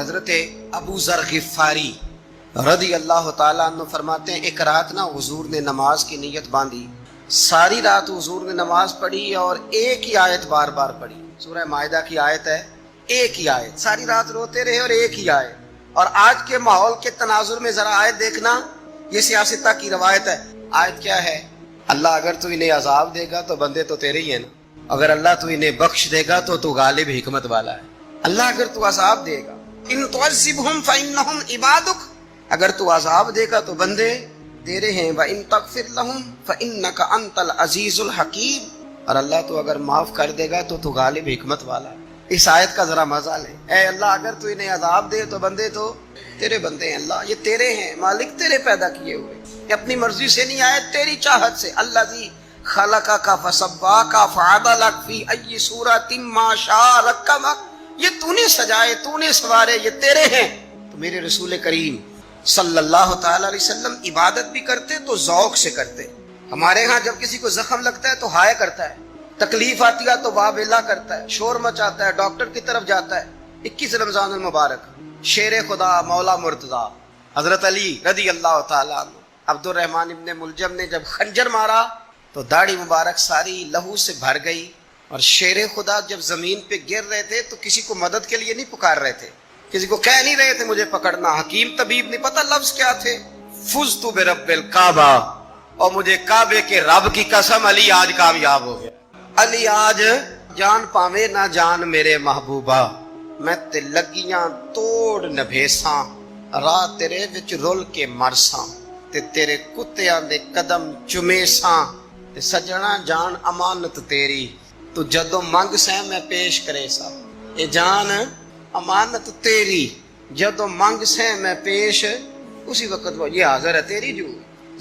حضرت ابو ذر غفاری رضی اللہ تعالیٰ عنہ فرماتے ہیں ایک رات نا حضور نے نماز کی نیت باندھی، ساری رات حضور نے نماز پڑھی اور ایک ہی آیت بار بار پڑھی، سورہ مائدہ کی آیت ہے، ایک ہی آیت، ساری رات روتے رہے اور ایک ہی آیت۔ اور آج کے ماحول کے تناظر میں ذرا آیت دیکھنا، یہ سیاستہ کی روایت ہے۔ آیت کیا ہے؟ اللہ اگر تو انہیں عذاب دے گا تو بندے تو تیرے ہی ہیں نا، اگر اللہ تو انہیں بخش دے گا تو غالب حکمت والا ہے۔ اللہ اگر تو عذاب دے گا، ان تعذبہم فانہم عبادک، اگر تو عذاب دے گا تو بندے تیرے ہیں، وان تغفر لہم فانک انت العزیز الحکیم، اور اللہ تو اگر معاف کر دے گا تو غالب حکمت والا ہے۔ اس آیت کا ذرا مزہ لیں، اے اللہ اگر تو انہیں عذاب دے تو بندے تو تیرے بندے ہیں، اللہ یہ تیرے ہیں، مالک تیرے پیدا کیے ہوئے، یہ اپنی مرضی سے نہیں آئے، تیری چاہت سے۔ الذی خلقک فسواک فعدلک فی ای صورۃ ما شاء رکبک، یہ تو نے سجائے، تو نے سوارے، یہ تیرے ہیں۔ تو میرے رسول کریم صلی اللہ تعالی علیہ وسلم عبادت بھی کرتے تو ذوق سے کرتے۔ ہمارے ہاں جب کسی کو زخم لگتا ہے تو ہائے کرتا ہے، تکلیف آتی ہے تو واہ ویلا کرتا ہے، شور مچاتا ہے، ڈاکٹر کی طرف جاتا ہے۔ 21 رمضان المبارک شیر خدا مولا مرتضیٰ حضرت علی رضی اللہ تعالیٰ عنہ عبد الرحمن ابن ملجم نے جب خنجر مارا تو داڑھی مبارک ساری لہو سے بھر گئی، اور شیر خدا جب زمین پہ گر رہے تھے تو کسی کو مدد کے لیے نہیں پکار رہے تھے، کسی کو کہہ نہیں رہے تھے مجھے پکڑنا، حکیم طبیب نہیں پتہ لفظ کیا تھے، فزت برب الکعبہ، اور مجھے کعبے کے رب کی قسم علی آج کامیاب ہو گیا، علی آج جان پاوے نہ جان میرے محبوبہ، میں تے لگیاں توڑ نبھیساں، راہ تیرے وچ رول کے مرساں، تے تیرے کتیاں دے قدم چمیساں، تے سجنا جان امانت تیری، تو جدو منگ سیں میں پیش کرے سا، اے جان امانت تیری، جدو منگ سیں میں پیش، اسی وقت وہ یہ حاضر ہے تیری۔ جو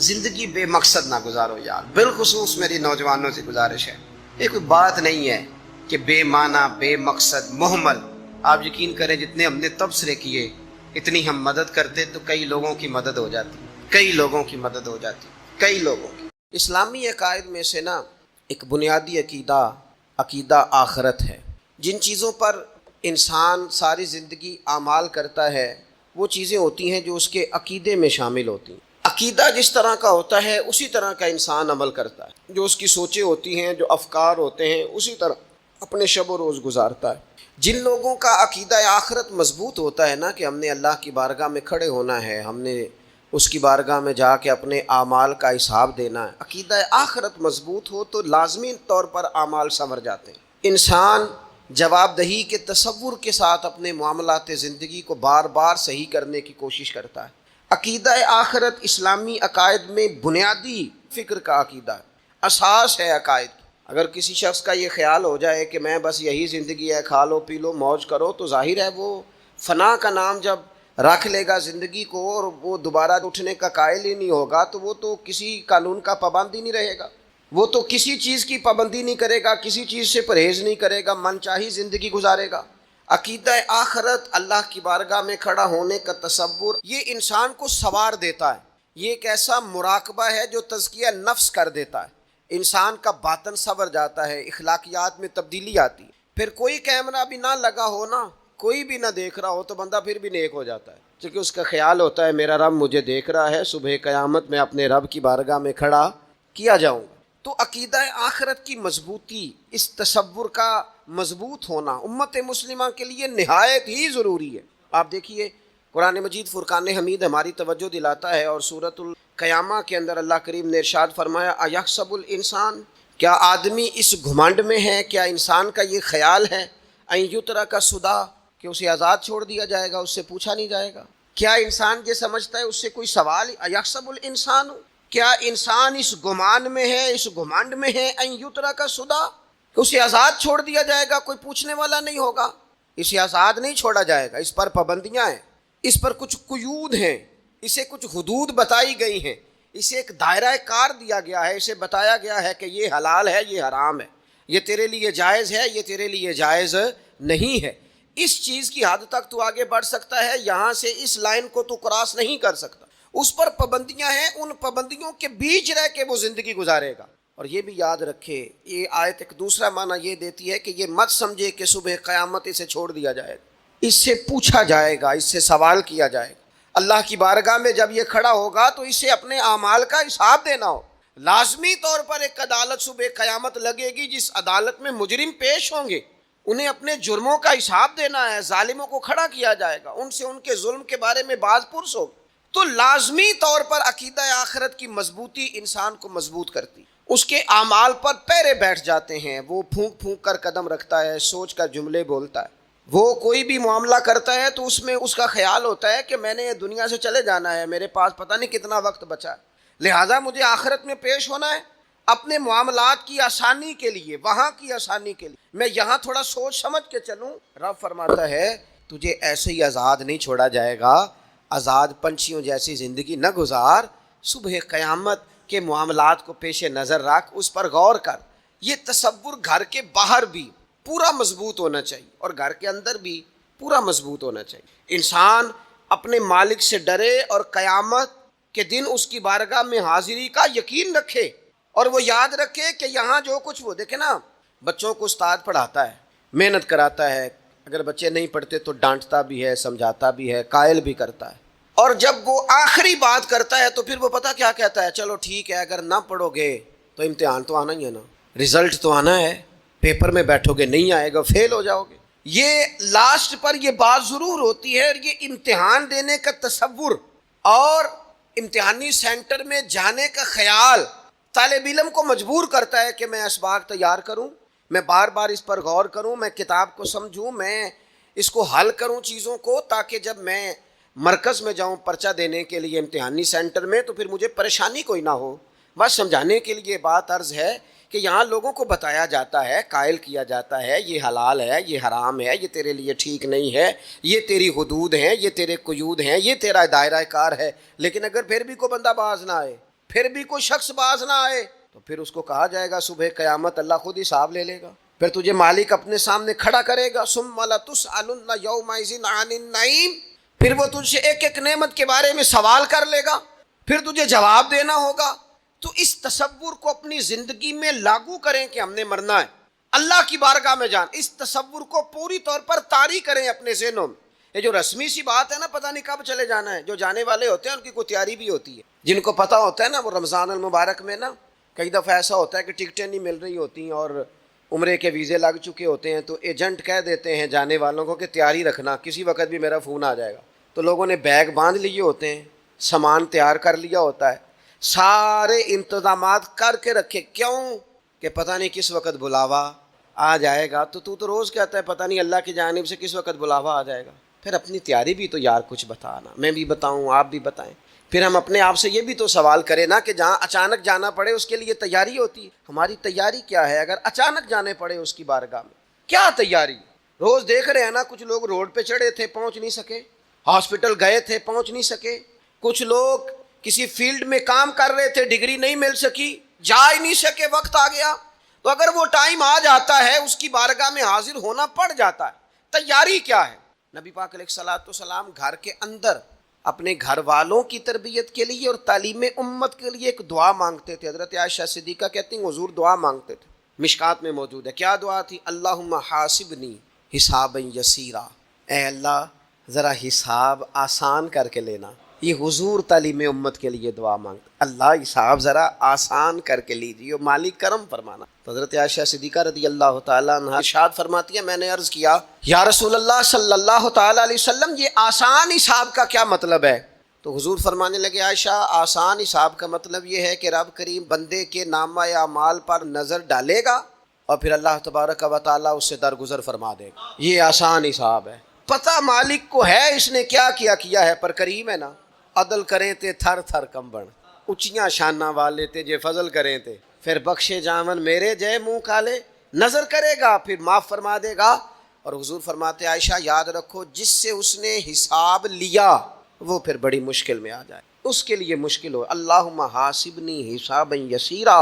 زندگی بے مقصد نہ گزارو یار، بالخصوص میری نوجوانوں سے گزارش ہے، یہ کوئی بات نہیں ہے کہ بے معنی بے مقصد محمل۔ آپ یقین کریں جتنے ہم نے تبصرے کیے اتنی ہم مدد کرتے تو کئی لوگوں کی مدد ہو جاتی، کئی لوگوں کی مدد ہو جاتی، کئی لوگوں کی۔ اسلامی عقائد میں سے نا ایک بنیادی عقیدہ آخرت ہے۔ جن چیزوں پر انسان ساری زندگی اعمال کرتا ہے وہ چیزیں ہوتی ہیں جو اس کے عقیدے میں شامل ہوتی ہیں۔ عقیدہ جس طرح کا ہوتا ہے اسی طرح کا انسان عمل کرتا ہے، جو اس کی سوچیں ہوتی ہیں، جو افکار ہوتے ہیں، اسی طرح اپنے شب و روز گزارتا ہے۔ جن لوگوں کا عقیدہ آخرت مضبوط ہوتا ہے نا کہ ہم نے اللہ کی بارگاہ میں کھڑے ہونا ہے، ہم نے اس کی بارگاہ میں جا کے اپنے اعمال کا حساب دینا ہے، عقیدہ آخرت مضبوط ہو تو لازمی طور پر اعمال سنور جاتے ہیں۔ انسان جواب دہی کے تصور کے ساتھ اپنے معاملات زندگی کو بار بار صحیح کرنے کی کوشش کرتا ہے۔ عقیدہ آخرت اسلامی عقائد میں بنیادی فکر کا عقیدہ ہے، اساس ہے عقائد کی۔ اگر کسی شخص کا یہ خیال ہو جائے کہ میں بس یہی زندگی ہے، کھا لو پی لو موج کرو، تو ظاہر ہے وہ فنا کا نام جب رکھ لے گا زندگی کو اور وہ دوبارہ اٹھنے کا قائل ہی نہیں ہوگا تو وہ تو کسی قانون کا پابند ہی نہیں رہے گا، وہ تو کسی چیز کی پابندی نہیں کرے گا، کسی چیز سے پرہیز نہیں کرے گا، من چاہی زندگی گزارے گا۔ عقیدہ آخرت اللہ کی بارگاہ میں کھڑا ہونے کا تصور یہ انسان کو سوار دیتا ہے، یہ ایک ایسا مراقبہ ہے جو تزکیہ نفس کر دیتا ہے، انسان کا باطن سنور جاتا ہے، اخلاقیات میں تبدیلی آتی ہے۔ پھر کوئی کیمرہ بھی نہ لگا ہو نا، کوئی بھی نہ دیکھ رہا ہو تو بندہ پھر بھی نیک ہو جاتا ہے، کیونکہ اس کا خیال ہوتا ہے میرا رب مجھے دیکھ رہا ہے، صبح قیامت میں اپنے رب کی بارگاہ میں کھڑا کیا جاؤں گا۔ تو عقیدہ آخرت کی مضبوطی، اس تصور کا مضبوط ہونا امت مسلمہ کے لیے نہایت ہی ضروری ہے۔ آپ دیکھیے قرآن مجید فرقان حمید ہماری توجہ دلاتا ہے، اور سورۃ القیامہ کے اندر اللہ کریم نے ارشاد فرمایا ایحسب الانسان، کیا آدمی اس گھمنڈ میں ہے، کیا انسان کا یہ خیال ہے ان یترک سدی، کہ اسے آزاد چھوڑ دیا جائے گا، اس سے پوچھا نہیں جائے گا؟ کیا انسان یہ سمجھتا ہے اس سے کوئی سوال؟ ایحسب الانسان، کیا انسان اس گمان میں ہے، اس گھمنڈ میں ہے ان یترک سدی، کہ اسے آزاد چھوڑ دیا جائے گا، کوئی پوچھنے والا نہیں ہوگا؟ اسے آزاد نہیں چھوڑا جائے گا، اس پر پابندیاں ہیں، اس پر کچھ قیود ہیں، اسے کچھ حدود بتائی گئی ہیں، اسے ایک دائرہ کار دیا گیا ہے، اسے بتایا گیا ہے کہ یہ حلال ہے، یہ حرام ہے، یہ تیرے لیے جائز ہے، یہ تیرے لیے جائز نہیں ہے۔ اس چیز کی حد تک تو آگے بڑھ سکتا ہے، یہاں سے اس لائن کو تو کراس نہیں کر سکتا، اس پر پابندیاں ہیں، ان پابندیوں کے بیچ رہ کے وہ زندگی گزارے گا۔ اور یہ بھی یاد رکھے، یہ آیت ایک دوسرا معنی یہ دیتی ہے کہ یہ مت سمجھے کہ صبح قیامت اسے چھوڑ دیا جائے گا، اس سے پوچھا جائے گا، اس سے سوال کیا جائے گا۔ اللہ کی بارگاہ میں جب یہ کھڑا ہوگا تو اسے اپنے اعمال کا حساب دینا ہو۔ لازمی طور پر ایک عدالت صبح قیامت لگے گی جس عدالت میں مجرم پیش ہوں گے، انہیں اپنے جرموں کا حساب دینا ہے، ظالموں کو کھڑا کیا جائے گا، ان سے ان کے ظلم کے بارے میں باز پرس ہوگی۔ تو لازمی طور پر عقیدہ آخرت کی مضبوطی انسان کو مضبوط کرتی، اس کے اعمال پر پیرے بیٹھ جاتے ہیں، وہ پھونک پھونک کر قدم رکھتا ہے، سوچ کر جملے بولتا ہے، وہ کوئی بھی معاملہ کرتا ہے تو اس میں اس کا خیال ہوتا ہے کہ میں نے دنیا سے چلے جانا ہے، میرے پاس پتہ نہیں کتنا وقت بچا ہے، لہٰذا مجھے آخرت میں پیش ہونا ہے اپنے معاملات کی آسانی کے لیے، وہاں کی آسانی کے لیے میں یہاں تھوڑا سوچ سمجھ کے چلوں۔ رب فرماتا ہے تجھے ایسے ہی آزاد نہیں چھوڑا جائے گا، آزاد پنچھیوں جیسی زندگی نہ گزار، صبح قیامت کے معاملات کو پیش نظر رکھ، اس پر غور کر۔ یہ تصور گھر کے باہر بھی پورا مضبوط ہونا چاہیے اور گھر کے اندر بھی پورا مضبوط ہونا چاہیے۔ انسان اپنے مالک سے ڈرے اور قیامت کے دن اس کی بارگاہ میں حاضری کا یقین رکھے، اور وہ یاد رکھے کہ یہاں جو کچھ وہ دیکھے نا، بچوں کو استاد پڑھاتا ہے، محنت کراتا ہے، اگر بچے نہیں پڑھتے تو ڈانٹتا بھی ہے، سمجھاتا بھی ہے، قائل بھی کرتا ہے، اور جب وہ آخری بات کرتا ہے تو پھر وہ پتہ کیا کہتا ہے، چلو ٹھیک ہے اگر نہ پڑھو گے تو امتحان تو آنا ہی ہے نا، رزلٹ تو آنا ہے، پیپر میں بیٹھو گے نہیں آئے گا، فیل ہو جاؤ گے۔ یہ لاسٹ پر یہ بات ضرور ہوتی ہے، اور یہ امتحان دینے کا تصور اور امتحانی سینٹر میں جانے کا خیال طالب علم کو مجبور کرتا ہے کہ میں اسباق تیار کروں، میں بار بار اس پر غور کروں، میں کتاب کو سمجھوں، میں اس کو حل کروں چیزوں کو، تاکہ جب میں مرکز میں جاؤں پرچہ دینے کے لیے امتحانی سینٹر میں تو پھر مجھے پریشانی کوئی نہ ہو۔ بس سمجھانے کے لیے بات عرض ہے کہ یہاں لوگوں کو بتایا جاتا ہے، قائل کیا جاتا ہے، یہ حلال ہے، یہ حرام ہے، یہ تیرے لیے ٹھیک نہیں ہے، یہ تیری حدود ہیں، یہ تیرے قیود ہیں، یہ تیرا دائرہ کار ہے۔ لیکن اگر پھر بھی کوئی بندہ باز نہ آئے، پھر بھی کوئی شخص باز نہ آئے، تو پھر اس کو کہا جائے گا صبح قیامت اللہ خود حساب لے لے گا، پھر تجھے مالک اپنے سامنے کھڑا کرے گا، ثم لتسألن یومئذ عن النعیم، پھر وہ تجھ سے ایک ایک نعمت کے بارے میں سوال کر لے گا، پھر تجھے جواب دینا ہوگا۔ تو اس تصور کو اپنی زندگی میں لاگو کریں کہ ہم نے مرنا ہے، اللہ کی بارگاہ میں جان، اس تصور کو پوری طور پر طاری کریں اپنے ذہنوں میں۔ یہ جو رسمی سی بات ہے نا، پتہ نہیں کب چلے جانا ہے، جو جانے والے ہوتے ہیں ان کی کوئی تیاری بھی ہوتی ہے، جن کو پتہ ہوتا ہے نا وہ رمضان المبارک میں نا کئی دفعہ ایسا ہوتا ہے کہ ٹکٹیں نہیں مل رہی ہوتی ہیں اور عمرے کے ویزے لگ چکے ہوتے ہیں، تو ایجنٹ کہہ دیتے ہیں جانے والوں کو کہ تیاری رکھنا، کسی وقت بھی میرا فون آ جائے گا۔ تو لوگوں نے بیگ باندھ لیے ہوتے ہیں، سامان تیار کر لیا ہوتا ہے، سارے انتظامات کر کے رکھے، کیوں کہ پتہ نہیں کس وقت بلاوا آ جائے گا۔ تو روز کہتا ہے پتہ نہیں اللہ کی جانب سے کس وقت بلاوا آ جائے گا۔ پھر اپنی تیاری بھی تو یار کچھ بتانا، میں بھی بتاؤں، آپ بھی بتائیں۔ پھر ہم اپنے آپ سے یہ بھی تو سوال کریں نا کہ جہاں اچانک جانا پڑے اس کے لیے تیاری ہوتی ہے، ہماری تیاری کیا ہے؟ اگر اچانک جانے پڑے اس کی بارگاہ میں کیا تیاری؟ روز دیکھ رہے ہیں نا، کچھ لوگ روڈ پہ چڑھے تھے پہنچ نہیں سکے، ہاسپٹل گئے تھے پہنچ نہیں سکے، کچھ لوگ کسی فیلڈ میں کام کر رہے تھے، ڈگری نہیں مل سکی، جا ہی نہیں سکے، وقت آ گیا۔ تو اگر وہ ٹائم آ جاتا ہے اس کی بارگاہ میں حاضر ہونا پڑ جاتا ہے، تیاری کیا ہے؟ نبی پاک علیہ الصلوۃ والسلام گھر کے اندر اپنے گھر والوں کی تربیت کے لیے اور تعلیم امت کے لیے ایک دعا مانگتے تھے۔ حضرت عائشہ صدیقہ کہتی ہیں حضور دعا مانگتے تھے، مشکات میں موجود ہے۔ کیا دعا تھی؟ اللہم حاسبنی حسابا یسیرا، اے اللہ ذرا حساب آسان کر کے لینا۔ یہ حضور تعلیم امت کے لیے دعا مانگتے، اللہ حساب ذرا آسان کر کے لیجیے، مالک کرم فرمانا۔ تو حضرت عائشہ صدیقہ رضی اللہ تعالیٰ عنہ ارشاد فرماتی ہے، میں نے عرض کیا یا رسول اللہ صلی اللہ تعالیٰ علیہ وسلم یہ آسان حساب کا کیا مطلب ہے؟ تو حضور فرمانے لگے عائشہ آسان حساب کا مطلب یہ ہے کہ رب کریم بندے کے نامہ اعمال پر نظر ڈالے گا اور پھر اللہ تبارک و تعالیٰ اس سے درگزر فرما دے گا، یہ آسان حساب ہے۔ پتہ مالک کو ہے اس نے کیا کیا ہے، پر کریم ہے نا، عدل کریں تے تھر تھر کمبن، اچیاں شانہ والے تے جے فضل کریں تے پھر بخشے جامن میرے جے منہ کالے، نظر کرے گا پھر معاف فرما دے گا۔ اور حضور فرماتے عائشہ یاد رکھو جس سے اس نے حساب لیا وہ پھر بڑی مشکل میں آ جائے، اس کے لیے مشکل ہو۔ اللہم حاسبنی حسابا یسیرا،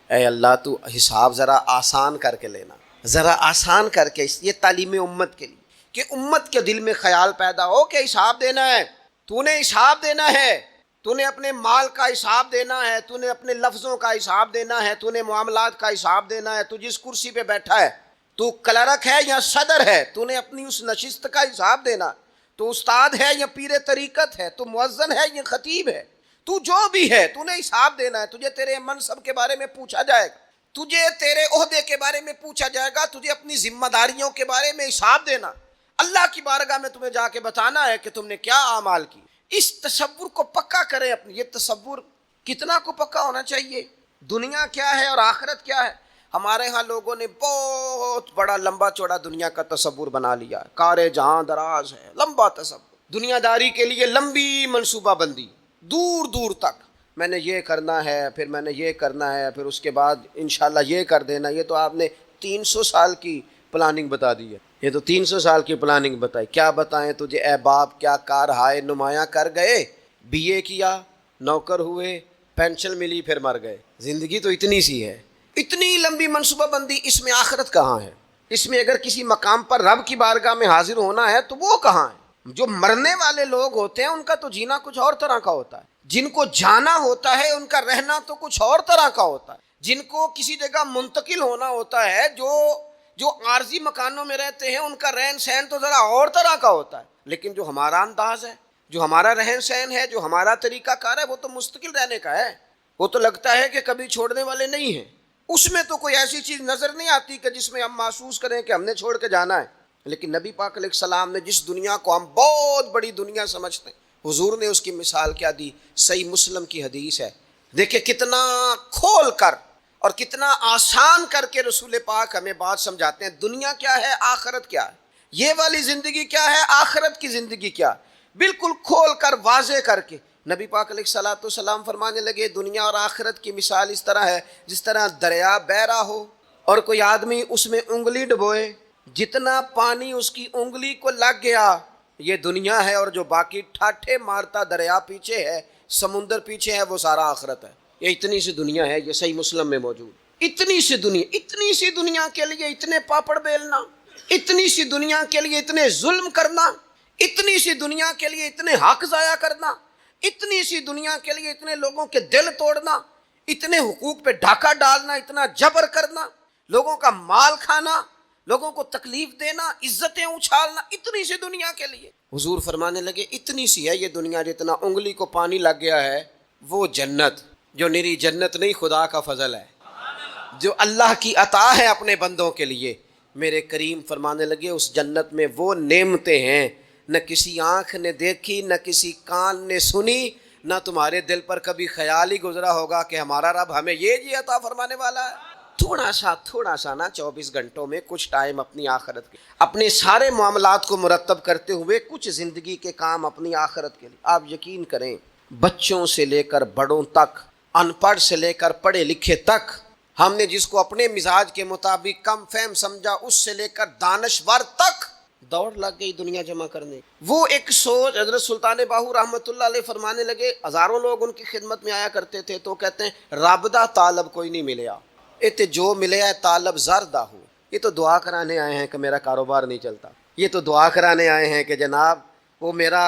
اے اللہ تو حساب ذرا آسان کر کے لینا، ذرا آسان کر کے۔ یہ تعلیم امت کے لیے کہ امت کے دل میں خیال پیدا ہو کہ حساب دینا ہے، تو نے حساب دینا ہے، تو نے اپنے مال کا حساب دینا ہے، تو نے اپنے لفظوں کا حساب دینا ہے، تو نے معاملات کا حساب دینا ہے، تو جس کرسی پہ بیٹھا ہے تو کلرک ہے یا صدر ہے، تو نے اپنی اس نشست کا حساب دینا. تو استاد ہے یا پیر طریقت ہے، تو مؤذن ہے یا خطیب ہے، تو جو بھی ہے تو نے حساب دینا ہے. تجھے تیرے منصب کے بارے میں پوچھا جائے گا، تجھے تیرے عہدے کے بارے میں پوچھا جائے گا، تجھے اپنی ذمہ داریوں کے بارے میں حساب دینا. اللہ کی بارگاہ میں تمہیں جا کے بتانا ہے کہ تم نے کیا اعمال کی. اس تصور کو پکا کریں اپنی. یہ تصور کتنا کو پکا ہونا چاہیے، دنیا کیا ہے اور آخرت کیا ہے. ہمارے ہاں لوگوں نے بہت بڑا لمبا چوڑا دنیا کا تصور بنا لیا. کار جہاں دراز ہے، لمبا تصور، دنیا داری کے لیے لمبی منصوبہ بندی، دور دور تک. میں نے یہ کرنا ہے، پھر میں نے یہ کرنا ہے، پھر اس کے بعد انشاءاللہ یہ کر دینا. یہ تو آپ نے 300 سال کی پلاننگ بتا دی ہے. یہ تو 300 سال کی پلاننگ بتائی. کیا بتائیں تجھے اے باپ، کیا کار ہائے نمایاں کر گئے. BA کیا، نوکر ہوئے، پینشن ملی، پھر مر گئے. زندگی تو اتنی سی ہے. اتنی لمبی منصوبہ بندی، اس میں آخرت کہاں ہے؟ اس میں اگر کسی مقام پر رب کی بارگاہ میں حاضر ہونا ہے تو وہ کہاں ہے؟ جو مرنے والے لوگ ہوتے ہیں ان کا تو جینا کچھ اور طرح کا ہوتا ہے. جن کو جانا ہوتا ہے ان کا رہنا تو کچھ اور طرح کا ہوتا ہے. جن کو کسی جگہ منتقل ہونا ہوتا ہے، جو عارضی مکانوں میں رہتے ہیں، ان کا رہن سہن تو ذرا اور طرح کا ہوتا ہے. لیکن جو ہمارا انداز ہے، جو ہمارا رہن سہن ہے، جو ہمارا طریقہ کار ہے، وہ تو مستقل رہنے کا ہے. وہ تو لگتا ہے کہ کبھی چھوڑنے والے نہیں ہیں. اس میں تو کوئی ایسی چیز نظر نہیں آتی کہ جس میں ہم محسوس کریں کہ ہم نے چھوڑ کے جانا ہے. لیکن نبی پاک علیہ السلام نے جس دنیا کو ہم بہت بڑی دنیا سمجھتے ہیں، حضور نے اس کی مثال کیا دی. صحیح مسلم کی حدیث ہے. دیکھیں کتنا کھول کر اور کتنا آسان کر کے رسول پاک ہمیں بات سمجھاتے ہیں. دنیا کیا ہے، آخرت کیا ہے، یہ والی زندگی کیا ہے، آخرت کی زندگی کیا. بالکل کھول کر واضح کر کے نبی پاک علیہ الصلوۃ والسلام فرمانے لگے دنیا اور آخرت کی مثال اس طرح ہے جس طرح دریا بہہ رہا ہو اور کوئی آدمی اس میں انگلی ڈبوئے. جتنا پانی اس کی انگلی کو لگ گیا یہ دنیا ہے، اور جو باقی ٹھاٹھے مارتا دریا پیچھے ہے، سمندر پیچھے ہے، وہ سارا آخرت ہے. یہ اتنی سی دنیا ہے. یہ صحیح مسلم میں موجود. اتنی سی دنیا کے لیے اتنے پاپڑ بیلنا، اتنی سی دنیا کے لیے اتنے ظلم کرنا، اتنی سی دنیا کے لیے اتنے حق ضائع کرنا، اتنی سی دنیا کے لیے اتنے لوگوں کے دل توڑنا، اتنے حقوق پہ ڈھاکہ ڈالنا، اتنا جبر کرنا، لوگوں کا مال کھانا، لوگوں کو تکلیف دینا، عزتیں اچھالنا، اتنی سی دنیا کے لیے. حضور فرمانے لگے اتنی سی ہے یہ دنیا، جتنا انگلی کو پانی لگ گیا ہے وہ جنت. جو نری جنت نہیں، خدا کا فضل ہے، جو اللہ کی عطا ہے اپنے بندوں کے لیے. میرے کریم فرمانے لگے اس جنت میں وہ نعمتیں ہیں نہ کسی آنکھ نے دیکھی، نہ کسی کان نے سنی، نہ تمہارے دل پر کبھی خیال ہی گزرا ہوگا کہ ہمارا رب ہمیں یہ عطا فرمانے والا ہے. تھوڑا سا نا 24 گھنٹوں میں کچھ ٹائم اپنی آخرت کے، اپنے سارے معاملات کو مرتب کرتے ہوئے کچھ زندگی کے کام اپنی آخرت کے لیے. آپ یقین کریں بچوں سے لے کر بڑوں تک، ان پڑھ سے لے کر پڑھے لکھے تک، ہم نے جس کو اپنے مزاج کے مطابق کم فہم سمجھا اس سے لے کر دانشور تک دوڑ لگ گئی دنیا جمع کرنے. وہ ایک سوچ حضرت سلطان باہو رحمۃ اللہ علیہ فرمانے لگے ہزاروں لوگ ان کی خدمت میں آیا کرتے تھے تو کہتے ہیں رب دا طالب کوئی نہیں ملیا، تے جو ملے ہے طالب زردہ ہو. یہ تو دعا کرانے آئے ہیں کہ میرا کاروبار نہیں چلتا، یہ تو دعا کرانے آئے ہیں کہ جناب وہ میرا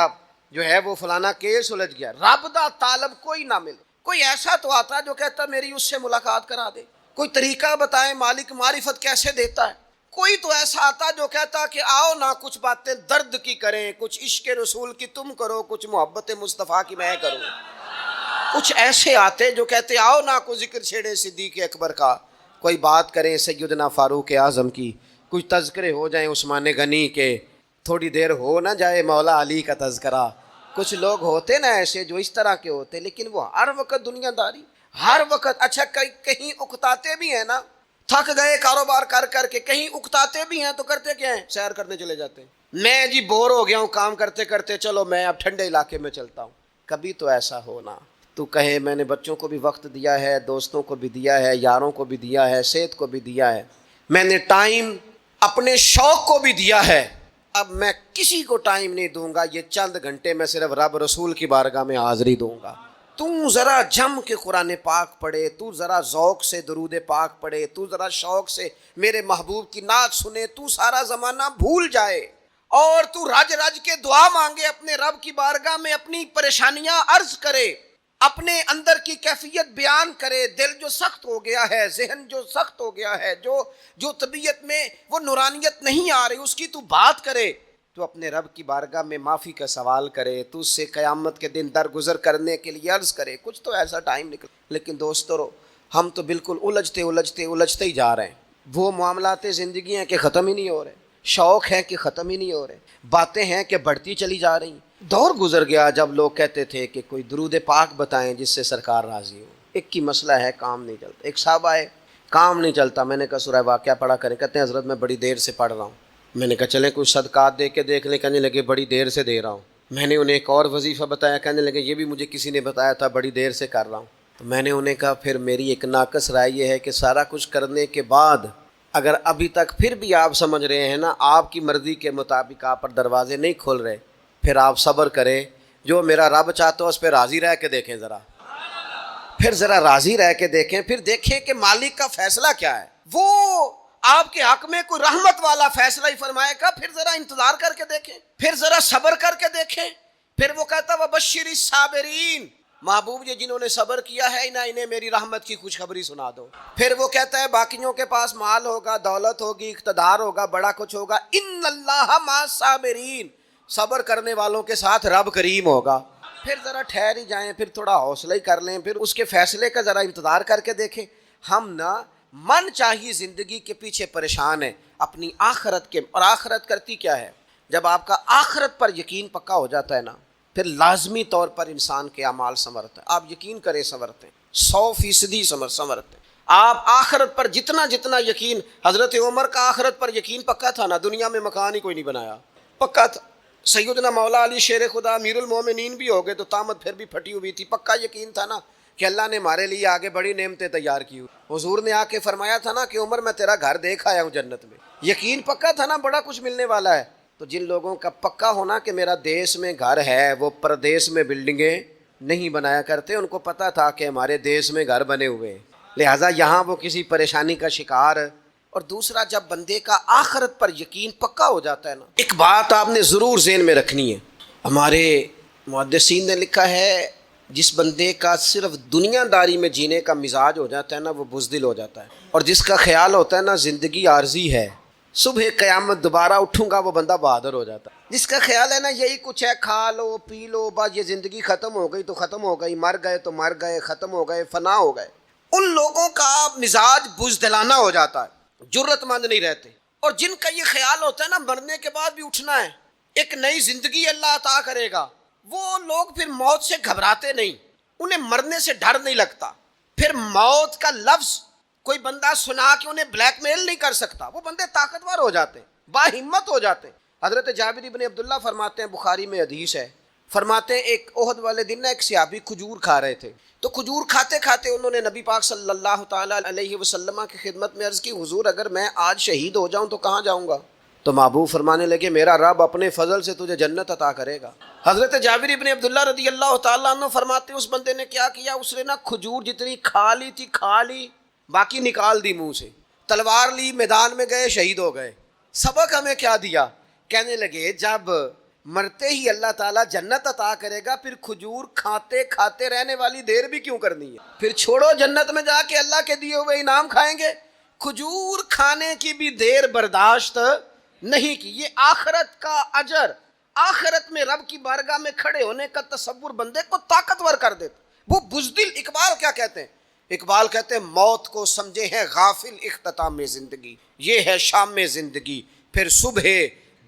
جو ہے وہ فلانا کیس سلجھ گیا. رب دا طالب کوئی نہ ملے. کوئی ایسا تو آتا جو کہتا میری اس سے ملاقات کرا دے، کوئی طریقہ بتائیں مالک معرفت کیسے دیتا ہے. کوئی تو ایسا آتا جو کہتا کہ آؤ نہ کچھ باتیں درد کی کریں، کچھ عشق رسول کی تم کرو، کچھ محبت مصطفیٰ کی میں کروں. کچھ ایسے آتے جو کہتے آؤ نہ کوئی ذکر چھیڑے صدیق اکبر کا، کوئی بات کریں سیدنا فاروق اعظم کی، کچھ تذکرے ہو جائیں عثمان غنی کے، تھوڑی دیر ہو نہ جائے مولا علی کا تذکرہ. کچھ لوگ ہوتے نا ایسے جو اس طرح کے ہوتے، لیکن وہ ہر وقت دنیا داری، ہر وقت. اچھا کہیں اکتاتے بھی ہیں نا، تھک گئے کاروبار کر کر کے، کہیں اکتاتے بھی ہیں تو کرتے کیا ہیں، سیر کرنے چلے جاتے ہیں. میں جی بور ہو گیا ہوں کام کرتے کرتے، چلو میں اب ٹھنڈے علاقے میں چلتا ہوں. کبھی تو ایسا ہونا تو کہے میں نے بچوں کو بھی وقت دیا ہے، دوستوں کو بھی دیا ہے، یاروں کو بھی دیا ہے، صحت کو بھی دیا ہے، میں نے ٹائم اپنے شوق کو بھی دیا ہے، اب میں کسی کو ٹائم نہیں دوں گا. یہ چند گھنٹے میں صرف رب رسول کی بارگاہ میں حاضری دوں گا. تو ذرا جم کے قرآن پاک پڑھے، تو ذرا ذوق سے درود پاک پڑھے، تو ذرا شوق سے میرے محبوب کی نعت سنے، تو سارا زمانہ بھول جائے اور تو رج رج کے دعا مانگے اپنے رب کی بارگاہ میں، اپنی پریشانیاں عرض کرے. اپنے اندر کی کیفیت بیان کرے. دل جو سخت ہو گیا ہے، ذہن جو سخت ہو گیا ہے، جو طبیعت میں وہ نورانیت نہیں آ رہی، اس کی تو بات کرے. تو اپنے رب کی بارگاہ میں معافی کا سوال کرے، تو اس سے قیامت کے دن درگزر کرنے کے لیے عرض کرے. کچھ تو ایسا ٹائم نکل. لیکن دوستو، ہم تو بالکل الجھتے ہی جا رہے ہیں. وہ معاملات زندگی ہیں کہ ختم ہی نہیں ہو رہے، شوق ہیں کہ ختم ہی نہیں ہو رہے، باتیں ہیں کہ بڑھتی چلی جا رہی. دور گزر گیا جب لوگ کہتے تھے کہ کوئی درود پاک بتائیں جس سے سرکار راضی ہو. ایک کی مسئلہ ہے، کام نہیں چلتا. ایک صاحب آئے، کام نہیں چلتا. میں نے کہا سورہ واقعہ پڑھا کریں. کہتے ہیں حضرت میں بڑی دیر سے پڑھ رہا ہوں. میں نے کہا چلیں کچھ صدقات دے کے دیکھ لیں. کہنے لگے بڑی دیر سے دے رہا ہوں. میں نے انہیں ایک اور وظیفہ بتایا. کہنے لگے یہ بھی مجھے کسی نے بتایا تھا، بڑی دیر سے کر رہا ہوں. تو میں نے انہیں کہا پھر میری ایک ناقص رائے یہ ہے کہ سارا کچھ کرنے کے بعد اگر ابھی تک پھر بھی آپ سمجھ رہے ہیں نا آپ کی مرضی کے مطابق آپ پر دروازے نہیں کھل رہے، پھر آپ صبر کریں. جو میرا رب چاہتا ہو اس پہ راضی رہ کے دیکھیں. پھر ذرا راضی رہ کے دیکھیں، پھر دیکھیں کہ مالک کا فیصلہ کیا ہے. وہ آپ کے حق میں کوئی رحمت والا فیصلہ ہی فرمائے گا. پھر ذرا انتظار کر کے دیکھیں، پھر ذرا صبر کر کے دیکھیں. پھر وہ کہتا وبشر الصابرین، محبوب یہ جنہوں نے صبر کیا ہے انہیں میری رحمت کی خوشخبری سنا دو. پھر وہ کہتا ہے باقیوں کے پاس مال ہوگا، دولت ہوگی، اقتدار ہوگا، بڑا کچھ ہوگا، ان اللہ مع الصابرین، صبر کرنے والوں کے ساتھ رب کریم ہوگا. پھر ذرا ٹھہر ہی جائیں، پھر تھوڑا حوصلہ ہی کر لیں، پھر اس کے فیصلے کا ذرا انتظار کر کے دیکھیں. ہم نا من چاہیے زندگی کے پیچھے پریشان ہیں اپنی آخرت کے. اور آخرت کرتی کیا ہے؟ جب آپ کا آخرت پر یقین پکا ہو جاتا ہے نا، پھر لازمی طور پر انسان کے اعمال سنورتے ہیں. آپ یقین کریں سنورتے ہیں، 100% سنورتے ہیں. آپ آخرت پر جتنا یقین، حضرت عمر کا آخرت پر یقین پکا تھا نا، دنیا میں مکان ہی کوئی نہیں بنایا، پکا تھا. سیدنا مولا علی شیر خدا امیر المومنین بھی ہو گئے تو طامت پھر بھی پھٹی ہوئی تھی. پکا یقین تھا نا کہ اللہ نے ہمارے لیے آگے بڑی نعمتیں تیار کی ہوئی. حضور نے آ کے فرمایا تھا نا کہ عمر میں تیرا گھر دیکھ آیا ہوں جنت میں. یقین پکا تھا نا بڑا کچھ ملنے والا ہے. تو جن لوگوں کا پکا ہونا کہ میرا دیس میں گھر ہے، وہ پردیس میں بلڈنگیں نہیں بنایا کرتے. ان کو پتا تھا کہ ہمارے دیس میں گھر بنے ہوئے، لہٰذا یہاں وہ کسی پریشانی کا شکار. اور دوسرا، جب بندے کا آخرت پر یقین پکا ہو جاتا ہے نا، ایک بات آپ نے ضرور ذہن میں رکھنی ہے. ہمارے محدثین نے لکھا ہے جس بندے کا صرف دنیا داری میں جینے کا مزاج ہو جاتا ہے نا، وہ بزدل ہو جاتا ہے. اور جس کا خیال ہوتا ہے نا زندگی عارضی ہے، صبح قیامت دوبارہ اٹھوں گا، وہ بندہ بہادر ہو جاتا ہے. جس کا خیال ہے نا یہی کچھ ہے، کھا لو پی لو بس، یہ زندگی ختم ہو گئی تو ختم ہو گئی، مر گئے تو مر گئے، ختم ہو گئے، فنا ہو گئے. ان لوگوں کا مزاج بزدلانہ ہو جاتا ہے، جرت مند نہیں رہتے. اور جن کا یہ خیال ہوتا ہے نا مرنے کے بعد بھی اٹھنا ہے، ایک نئی زندگی اللہ عطا کرے گا، وہ لوگ پھر موت سے گھبراتے نہیں، انہیں مرنے سے ڈر نہیں لگتا. پھر موت کا لفظ کوئی بندہ سنا کہ انہیں بلیک میل نہیں کر سکتا. وہ بندے طاقتور ہو جاتے، باہمت ہو جاتے. حضرت جابر بن عبداللہ فرماتے ہیں، بخاری میں حدیث ہے، فرماتے ہیں ایک احد والے دن نا ایک صحابی کھجور کھا رہے تھے. تو کھجور کھاتے کھاتے انہوں نے نبی پاک صلی اللہ تعالیٰ علیہ وسلم کی خدمت میں عرض کی، حضور اگر میں آج شہید ہو جاؤں تو کہاں جاؤں گا؟ تو محبوب فرمانے لگے میرا رب اپنے فضل سے تجھے جنت عطا کرے گا. حضرت جابر بن عبداللہ رضی اللہ تعالیٰ عنہ فرماتے ہیں اس بندے نے کیا کیا، اس نے نا کھجور جتنی کھا لی تھی کھا لی، باقی نکال دی منہ سے. تلوار لی، میدان میں گئے، شہید ہو گئے. سبق ہمیں کیا دیا؟ کہنے لگے جب مرتے ہی اللہ تعالیٰ جنت عطا کرے گا، پھر کھجور کھاتے کھاتے رہنے والی دیر بھی کیوں کرنی ہے؟ پھر چھوڑو، جنت میں جا کے اللہ کے دیے ہوئے انعام کھائیں گے. کھجور کھانے کی بھی دیر برداشت نہیں کی. یہ آخرت کا اجر، آخرت میں رب کی بارگاہ میں کھڑے ہونے کا تصور بندے کو طاقتور کر دیتا. وہ بزدل. اقبال کیا کہتے ہیں؟ اقبال کہتے ہیں موت کو سمجھے ہیں غافل اختتام زندگی، یہ ہے شام زندگی، پھر صبح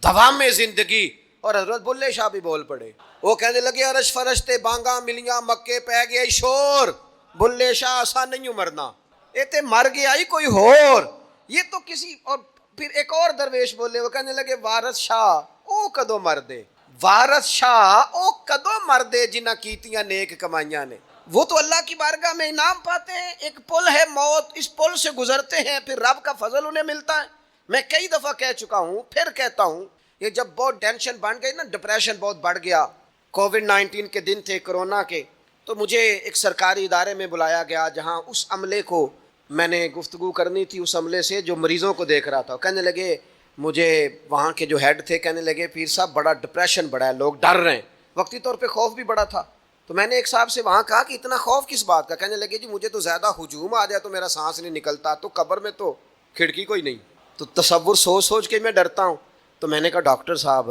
دوام زندگی. اور حضرت بلے شاہ بھی بول پڑے، وہ کہنے لگے عرش فرشتے بانگا ملیاں مکے پہ گیا شور، بلے شاہ آسان نہیں مرنا، یہ تے مر گیا ہی کوئی اور، یہ تو کسی. اور پھر ایک اور درویش بولے، وہ کہنے لگے وارث شاہ او کدو مردے، وارث شاہ او کدو مردے جنہ کیتیاں نیک کمائیاں نے. وہ تو اللہ کی بارگاہ میں انعام پاتے ہیں. ایک پل ہے موت، اس پل سے گزرتے ہیں، پھر رب کا فضل انہیں ملتا ہے. میں کئی دفعہ کہہ چکا ہوں، پھر کہتا ہوں، یہ جب بہت ٹینشن بن گئی نا، ڈپریشن بہت بڑھ گیا، کووڈ-19 کے دن تھے کرونا کے، تو مجھے ایک سرکاری ادارے میں بلایا گیا جہاں اس عملے کو میں نے گفتگو کرنی تھی، اس عملے سے جو مریضوں کو دیکھ رہا تھا. کہنے لگے مجھے وہاں کے جو ہیڈ تھے، کہنے لگے پیر صاحب بڑا ڈپریشن بڑا ہے، لوگ ڈر رہے ہیں. وقتی طور پہ خوف بھی بڑا تھا. تو میں نے ایک صاحب سے وہاں کہا کہ اتنا خوف کس بات کا؟ کہنے لگے جی مجھے تو زیادہ ہجوم آ جائے تو میرا سانس نہیں نکلتا، تو قبر میں تو کھڑکی کوئی نہیں، تو تصور سوچ سوچ کے میں ڈرتا ہوں۔ تو میں نے کہا ڈاکٹر صاحب،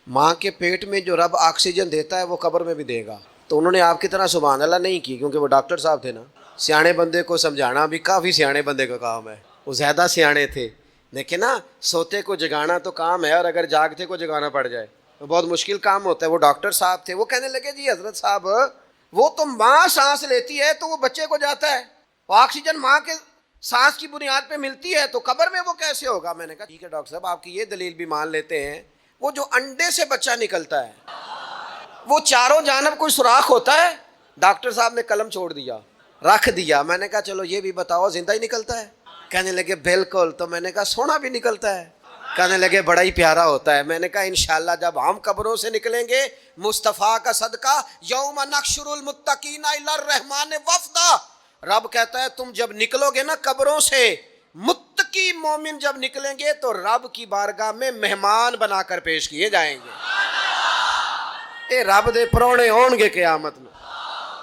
ماں کے پیٹ میں جو رب آکسیجن دیتا ہے وہ قبر میں بھی دے گا۔ تو انہوں نے آپ کی طرح سبحان اللہ نہیں کی، کیونکہ وہ ڈاکٹر صاحب تھے نا، سیانے بندے کو سمجھانا بھی کافی سیانے بندے کا کام ہے، وہ زیادہ سیانے تھے۔ دیکھیں نا، سوتے کو جگانا تو کام ہے، اور اگر جاگتے کو جگانا پڑ جائے تو بہت مشکل کام ہوتا ہے۔ وہ ڈاکٹر صاحب تھے، وہ کہنے لگے جی حضرت صاحب، وہ تو ماں سانس لیتی ہے تو وہ بچے کو جاتا ہے، وہ آکسیجن ماں کے سانس کی بنیاد پہ ملتی ہے، تو قبر میں وہ کیسے ہوگا؟ میں نے کہا ٹھیک ہے ڈاکٹر صاحب، آپ کی یہ دلیل بھی مان لیتے ہیں، وہ جو انڈے سے بچہ نکلتا ہے وہ چاروں جانب کوئی سوراخ ہوتا ہے؟ ڈاکٹر صاحب نے قلم چھوڑ دیا، رکھ دیا۔ میں نے کہا چلو یہ بھی بتاؤ، زندہ ہی نکلتا ہے؟ کہنے لگے بالکل۔ تو میں نے کہا سونا بھی نکلتا ہے؟ کہنے لگے بڑا ہی پیارا ہوتا ہے۔ میں نے کہا انشاءاللہ جب ہم قبروں سے نکلیں گے، مصطفیٰ کا صدقہ، یوم نحشر المتقین الی الرحمن وفدا، رب کہتا ہے تم جب نکلو گے نا قبروں سے، متقی مومن جب نکلیں گے تو رب کی بارگاہ میں مہمان بنا کر پیش کیے جائیں گے۔ اے رب دے پرونے ہون گے قیامت میں،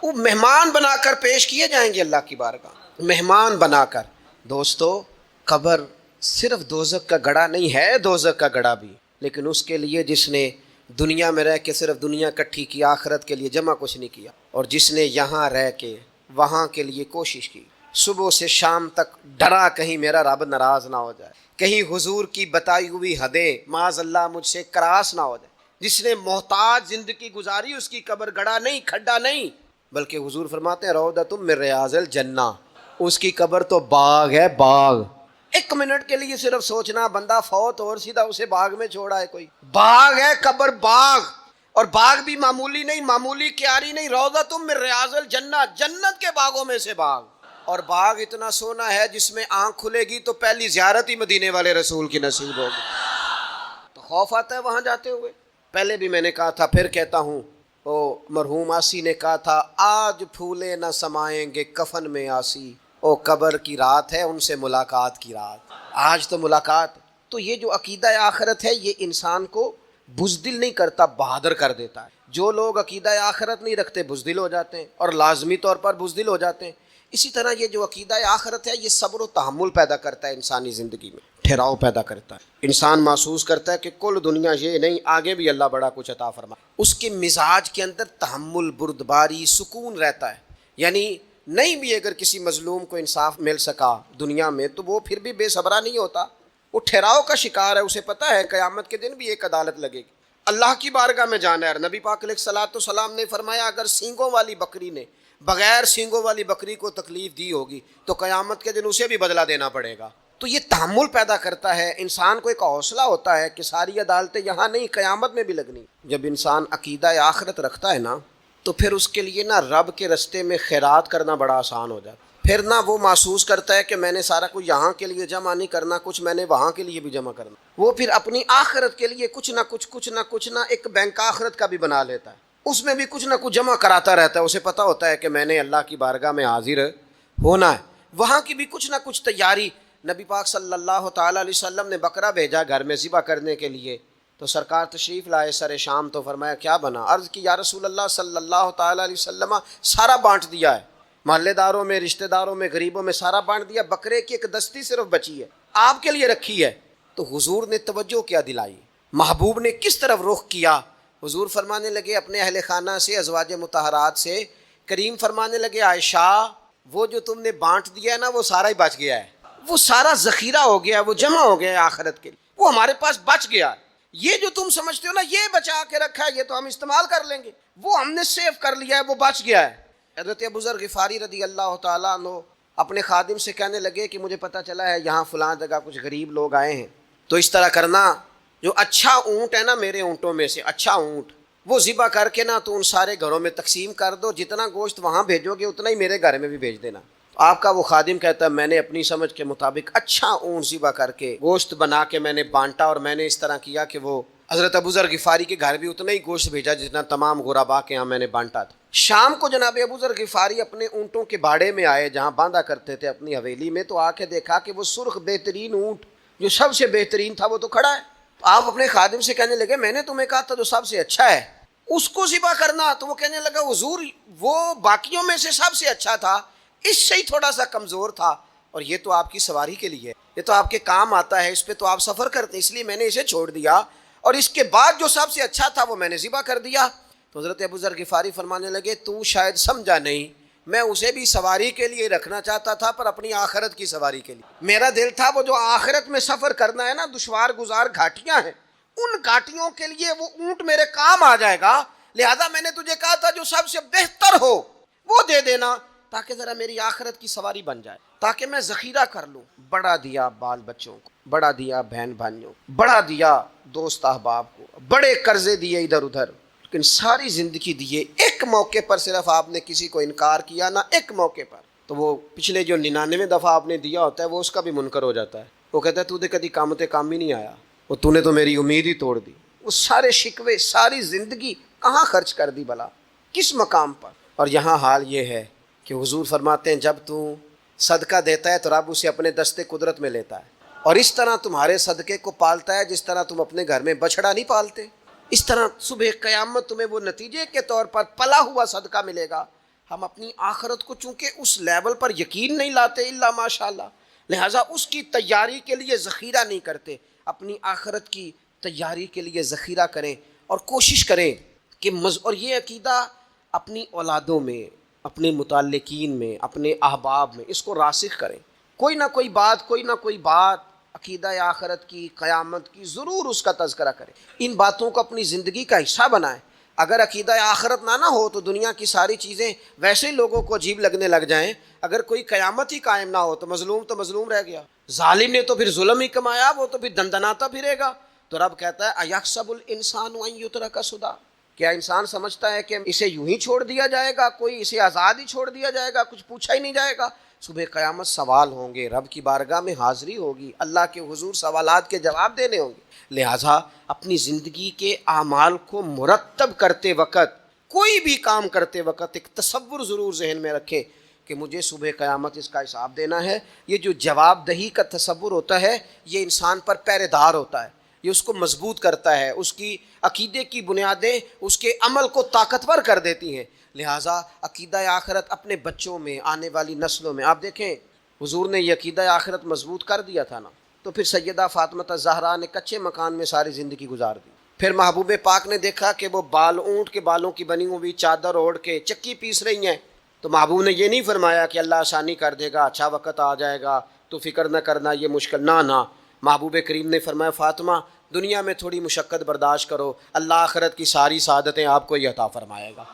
وہ مہمان بنا کر پیش کیے جائیں گے اللہ کی بارگاہ، مہمان بنا کر۔ دوستو، قبر صرف دوزخ کا گڑھا نہیں ہے، دوزخ کا گڑھا بھی، لیکن اس کے لیے جس نے دنیا میں رہ کے صرف دنیا کٹھی کی، آخرت کے لیے جمع کچھ نہیں کیا، اور جس نے یہاں رہ کے وہاں کے لیے کوشش کی، صبح سے شام تک ڈرا کہیں میرا رب ناراض نہ ہو جائے، کہیں حضور کی بتائی ہوئی حدیں معاذ اللہ مجھ سے کراس نہ ہو جائے۔ جس نے محتاج زندگی گزاری، اس کی قبر گڑھا نہیں، کھڈا نہیں، بلکہ حضور فرماتے ہیں روضۃ من ریاض الجنہ، اس کی قبر تو باغ ہے، باغ۔ ایک منٹ کے لیے صرف سوچنا، بندہ فوت اور سیدھا اسے باغ میں چھوڑا ہے کوئی، باغ ہے قبر، باغ، اور باغ بھی معمولی نہیں، معمولی کیاری نہیں، روضۃ من ریاض الجنہ، جنت کے باغوں میں سے باغ۔ اور باغ اتنا سونا ہے جس میں آنکھ کھلے گی تو پہلی زیارت ہی مدینے والے رسول کی نصیب ہوگی۔ تو خوف آتا ہے وہاں جاتے ہوئے۔ پہلے بھی میں نے کہا تھا، پھر کہتا ہوں، مرحوم آسی نے کہا تھا آج پھولے نہ سمائیں گے کفن میں آسی، او قبر کی رات ہے ان سے ملاقات کی رات، آج تو ملاقات۔ تو یہ جو عقیدہ آخرت ہے یہ انسان کو بزدل نہیں کرتا، بہادر کر دیتا ہے۔ جو لوگ عقیدہ آخرت نہیں رکھتے بزدل ہو جاتے ہیں، اور لازمی طور پر بزدل ہو جاتے ہیں۔ اسی طرح یہ جو عقیدہ آخرت ہے یہ صبر و تحمل پیدا کرتا ہے انسانی زندگی میں، ٹھہراؤ پیدا کرتا ہے۔ انسان محسوس کرتا ہے کہ کل دنیا یہ نہیں، آگے بھی اللہ بڑا کچھ عطا فرمائے۔ اس کے مزاج کے اندر تحمل، بردباری، سکون رہتا ہے۔ یعنی نہیں بھی اگر کسی مظلوم کو انصاف مل سکا دنیا میں تو وہ پھر بھی بے صبرا نہیں ہوتا، وہ ٹھہراؤ کا شکار ہے۔ اسے پتہ ہے قیامت کے دن بھی ایک عدالت لگے گی، اللہ کی بارگاہ میں جانا ہے۔ نبی پاک علیہ الصلوۃ والسلام نے فرمایا اگر سینگوں والی بکری نے بغیر سینگوں والی بکری کو تکلیف دی ہوگی تو قیامت کے دن اسے بھی بدلہ دینا پڑے گا۔ تو یہ تحمل پیدا کرتا ہے، انسان کو ایک حوصلہ ہوتا ہے کہ ساری عدالتیں یہاں نہیں، قیامت میں بھی لگنی۔ جب انسان عقیدہ آخرت رکھتا ہے نا تو پھر اس کے لیے نا رب کے رستے میں خیرات کرنا بڑا آسان ہو جاتا ہے۔ پھر نہ وہ محسوس کرتا ہے کہ میں نے سارا کچھ یہاں کے لیے جمع نہیں کرنا، کچھ میں نے وہاں کے لیے بھی جمع کرنا۔ وہ پھر اپنی آخرت کے لیے کچھ نہ ایک بینک آخرت کا بھی بنا لیتا ہے، اس میں بھی کچھ نہ کچھ جمع کراتا رہتا ہے۔ اسے پتہ ہوتا ہے کہ میں نے اللہ کی بارگاہ میں حاضر ہونا ہے، وہاں کی بھی کچھ نہ کچھ تیاری۔ نبی پاک صلی اللہ تعالیٰ علیہ وسلم نے بکرا بھیجا گھر میں ذبح کرنے کے لیے، تو سرکار تشریف لائے سر شام، تو فرمایا کیا بنا؟ عرض کی یا رسول اللہ صلی اللہ تعالیٰ علیہ وسلم سارا بانٹ دیا ہے، محلے داروں میں، رشتہ داروں میں، غریبوں میں سارا بانٹ دیا، بکرے کی ایک دستی صرف بچی ہے، آپ کے لیے رکھی ہے۔ تو حضور نے توجہ کیا دلائی، محبوب نے کس طرف رخ کیا؟ حضور فرمانے لگے اپنے اہل خانہ سے، ازواج مطہرات سے، کریم فرمانے لگے عائشہ وہ جو تم نے بانٹ دیا ہے نا وہ سارا ہی بچ گیا ہے، وہ سارا ذخیرہ ہو گیا، وہ جمع ہو گیا ہے آخرت کے لیے، وہ ہمارے پاس بچ گیا۔ یہ جو تم سمجھتے ہو نا یہ بچا کے رکھا ہے، یہ تو ہم استعمال کر لیں گے، وہ ہم نے سیو کر لیا ہے، وہ بچ گیا ہے۔ حضرت ابو ذر غفاری رضی اللہ تعالیٰ عنہ اپنے خادم سے کہنے لگے کہ مجھے پتہ چلا ہے یہاں فلاں جگہ کچھ غریب لوگ آئے ہیں، تو اس طرح کرنا، جو اچھا اونٹ ہے نا میرے اونٹوں میں سے، اچھا اونٹ وہ ذبح کر کے نا تو ان سارے گھروں میں تقسیم کر دو، جتنا گوشت وہاں بھیجو گے اتنا ہی میرے گھر میں بھی بھیج دینا۔ آپ کا وہ خادم کہتا ہے میں نے اپنی سمجھ کے مطابق اچھا اونٹ ذبح کر کے گوشت بنا کے میں نے بانٹا، اور میں نے اس طرح کیا کہ وہ حضرت ابو ذر غفاری کے گھر بھی اتنا ہی گوشت بھیجا جتنا تمام غربا کے یہاں میں نے بانٹا تھا۔ شام کو جناب ابو ذر غفاری اپنے اونٹوں کے باڑے میں آئے جہاں باندھا کرتے تھے اپنی حویلی میں، تو آ کے دیکھا کہ وہ سرخ بہترین اونٹ جو سب سے بہترین تھا وہ تو کھڑا ہے۔ آپ اپنے خادم سے کہنے لگے میں نے تمہیں کہا تھا جو سب سے اچھا ہے اس کو ذبح کرنا. تو وہ کہنے لگا حضور وہ باقیوں میں سے سب سے اچھا تھا، اس سے ہی تھوڑا سا کمزور تھا، اور یہ تو آپ کی سواری کے لیے، یہ تو آپ کے کام آتا ہے، اس پہ تو آپ سفر کرتے ہیں، اس لیے میں نے اسے چھوڑ دیا، اور اس کے بعد جو سب سے اچھا تھا وہ میں نے ذبح کر دیا. تو حضرت ابو ذر غفاری فرمانے لگے تو شاید سمجھا نہیں، میں اسے بھی سواری کے لیے رکھنا چاہتا تھا، پر اپنی آخرت کی سواری کے لیے. میرا دل تھا وہ جو آخرت میں سفر کرنا ہے نا، دشوار گزار گھاٹیاں ہیں، ان گھاٹیوں کے لیے وہ اونٹ میرے کام آ جائے گا، لہذا میں نے تجھے کہا تھا جو سب سے بہتر ہو وہ دے دینا، تاکہ ذرا میری آخرت کی سواری بن جائے، تاکہ میں ذخیرہ کر لوں. بڑا دیا بال بچوں کو، بڑا دیا بہن بھائیوں کو، بڑا دیا دوست احباب کو، بڑے قرضے دیے ادھر ادھر، لیکن ساری زندگی دیے. ایک موقع پر صرف آپ نے کسی کو انکار کیا نہ، ایک موقع پر، تو وہ پچھلے جو 99 دفعہ آپ نے دیا ہوتا ہے وہ اس کا بھی منکر ہو جاتا ہے. وہ کہتا ہے تو نے کبھی کام ہی نہیں آیا، وہ تو نے تو میری امید ہی توڑ دی. وہ سارے شکوے، ساری زندگی کہاں خرچ کر دی بلا، کس مقام پر. اور یہاں حال یہ ہے کہ حضور فرماتے ہیں جب تو صدقہ دیتا ہے تو رب اسے اپنے دستے قدرت میں لیتا ہے، اور اس طرح تمہارے صدقے کو پالتا ہے جس طرح تم اپنے گھر میں بچھڑا نہیں پالتے. اس طرح صبح قیامت تمہیں وہ نتیجے کے طور پر پلا ہوا صدقہ ملے گا. ہم اپنی آخرت کو چونکہ اس لیول پر یقین نہیں لاتے الا ماشاءاللہ، لہٰذا اس کی تیاری کے لیے ذخیرہ نہیں کرتے. اپنی آخرت کی تیاری کے لیے ذخیرہ کریں اور کوشش کریں کہ اور یہ عقیدہ اپنی اولادوں میں، اپنے متعلقین میں، اپنے احباب میں اس کو راسخ کریں. کوئی نہ کوئی بات عقیدہ آخرت کی، قیامت کی، ضرور اس کا تذکرہ کریں. ان باتوں کو اپنی زندگی کا حصہ بنائیں. اگر عقیدہ آخرت نہ ہو تو دنیا کی ساری چیزیں ویسے ہی لوگوں کو عجیب لگنے لگ جائیں. اگر کوئی قیامت ہی قائم نہ ہو تو مظلوم رہ گیا، ظالم نے تو پھر ظلم ہی کمایا، وہ تو پھر دندناتا پھرے گا. تو رب کہتا ہے ایحسب الانسان ان یترک سدی، کیا انسان سمجھتا ہے کہ اسے یوں ہی چھوڑ دیا جائے گا، کوئی اسے آزاد ہی چھوڑ دیا جائے گا، کچھ پوچھا ہی نہیں جائے گا؟ صبح قیامت سوال ہوں گے، رب کی بارگاہ میں حاضری ہوگی، اللہ کے حضور سوالات کے جواب دینے ہوں گے. لہٰذا اپنی زندگی کے اعمال کو مرتب کرتے وقت، کوئی بھی کام کرتے وقت ایک تصور ضرور ذہن میں رکھیں کہ مجھے صبح قیامت اس کا حساب دینا ہے. یہ جو جواب دہی کا تصور ہوتا ہے یہ انسان پر پہرے دار ہوتا ہے، یہ اس کو مضبوط کرتا ہے، اس کی عقیدے کی بنیادیں اس کے عمل کو طاقتور کر دیتی ہیں. لہٰذا عقیدہ آخرت اپنے بچوں میں، آنے والی نسلوں میں، آپ دیکھیں حضور نے یہ عقیدہ آخرت مضبوط کر دیا تھا نا، تو پھر سیدہ فاطمہ الزہرا نے کچے مکان میں ساری زندگی گزار دی. پھر محبوب پاک نے دیکھا کہ وہ اونٹ کے بالوں کی بنی ہوئی چادر اوڑھ کے چکی پیس رہی ہیں، تو محبوب نے یہ نہیں فرمایا کہ اللہ آسانی کر دے گا، اچھا وقت آ جائے گا تو فکر نہ کرنا، یہ مشکل نہ. محبوب کریم نے فرمایا فاطمہ دنیا میں تھوڑی مشقت برداشت کرو، اللہ آخرت کی ساری سعادتیں آپ کو یہ عطا فرمائے گا.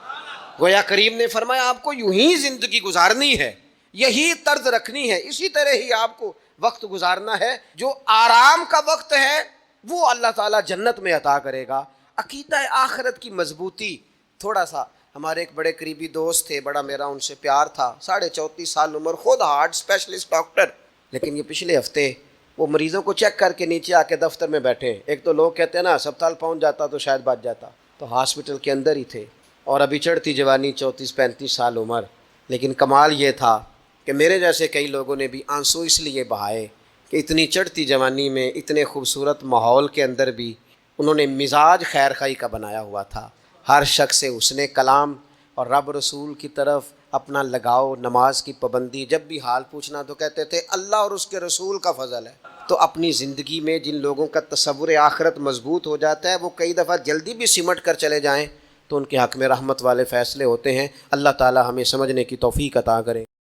گویا کریم نے فرمایا آپ کو یوں ہی زندگی گزارنی ہے، یہی طرز رکھنی ہے، اسی طرح ہی آپ کو وقت گزارنا ہے. جو آرام کا وقت ہے وہ اللہ تعالیٰ جنت میں عطا کرے گا. عقیدہ آخرت کی مضبوطی. تھوڑا سا ہمارے ایک بڑے قریبی دوست تھے، بڑا میرا ان سے پیار تھا، 34.5 سال عمر، خود ہارٹ اسپیشلسٹ ڈاکٹر، لیکن یہ پچھلے ہفتے وہ مریضوں کو چیک کر کے نیچے آ کے دفتر میں بیٹھے. ایک تو لوگ کہتے ہیں نا اسپتال پہنچ جاتا تو شاید بچ جاتا، تو ہاسپٹل کے اندر ہی تھے، اور ابھی چڑھتی جوانی، 34-35 سال عمر. لیکن کمال یہ تھا کہ میرے جیسے کئی لوگوں نے بھی آنسو اس لیے بہائے کہ اتنی چڑھتی جوانی میں، اتنے خوبصورت ماحول کے اندر بھی انہوں نے مزاج خیر خواہی کا بنایا ہوا تھا. ہر شخص سے حسن کلام اور رب رسول کی طرف اپنا لگاؤ، نماز کی پابندی. جب بھی حال پوچھنا تو کہتے تھے اللہ اور اس کے رسول کا فضل ہے. تو اپنی زندگی میں جن لوگوں کا تصور آخرت مضبوط ہو جاتا ہے وہ کئی دفعہ جلدی بھی سمٹ کر چلے جائیں تو ان کے حق میں رحمت والے فیصلے ہوتے ہیں. اللہ تعالی ہمیں سمجھنے کی توفیق عطا کرے.